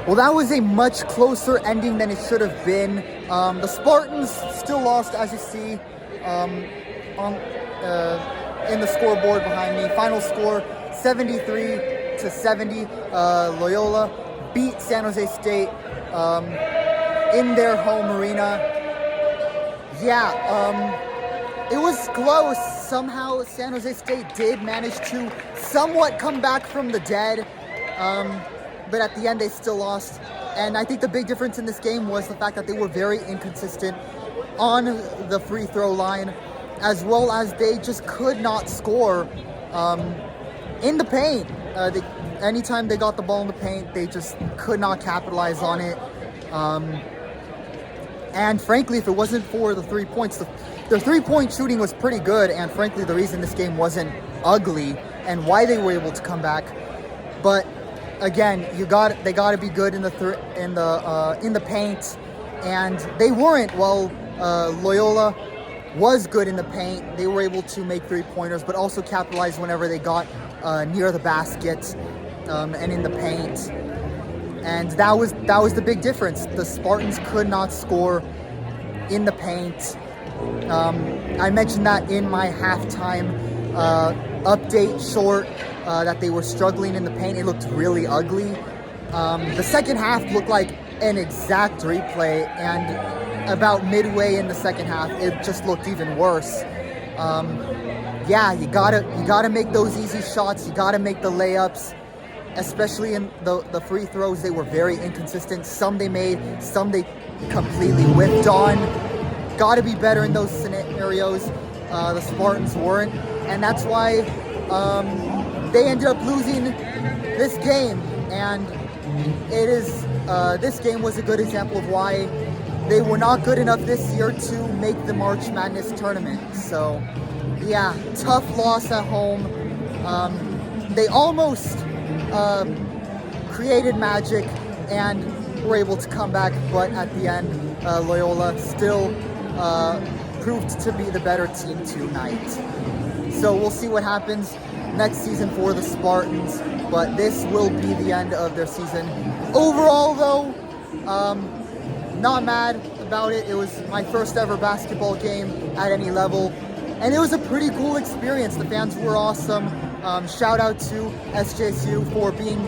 Well, that was a much closer ending than it should have been. The Spartans still lost, as you see, in the scoreboard behind me. Final score, 73-70. Loyola beat San Jose State in their home arena. It was close. Somehow San Jose State did manage to somewhat come back from the dead. But at the end, they still lost. And I think the big difference in this game was the fact that they were very inconsistent on the free throw line, as well as they just could not score in the paint. Anytime they got the ball in the paint, they just could not capitalize on it. And frankly, if it wasn't for the 3 points, their three-point shooting was pretty good. And frankly, the reason this game wasn't ugly and why they were able to come back. But again, they got to be good in the paint, and they weren't. Well, Loyola was good in the paint. They were able to make three-pointers, but also capitalize whenever they got near the basket and in the paint. And that was the big difference. The Spartans could not score in the paint. I mentioned that in my halftime update short. That they were struggling in the paint. It looked really ugly. The second half looked like an exact replay, and about midway in the second half, it just looked even worse. You gotta make those easy shots. You gotta make the layups, especially in the free throws. They were very inconsistent. Some they made, some they completely whipped on. Gotta be better in those scenarios. The Spartans weren't, and that's why they ended up losing this game, and this game was a good example of why they were not good enough this year to make the March Madness tournament. So, tough loss at home. They almost created magic and were able to come back, but at the end, Loyola still proved to be the better team tonight. So we'll see what happens next season for the Spartans, but this will be the end of their season. Overall, though, not mad about it. It was my first ever basketball game at any level, and it was a pretty cool experience. The fans were awesome. Shout out to SJSU for being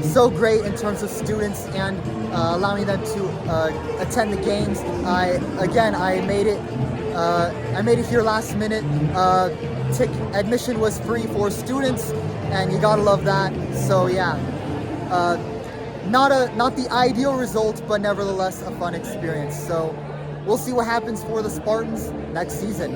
so great in terms of students and allowing them to attend the games. I made it here last minute. Admission was free for students, and you gotta love that. So not the ideal result, but nevertheless a fun experience. So we'll see what happens for the Spartans next season.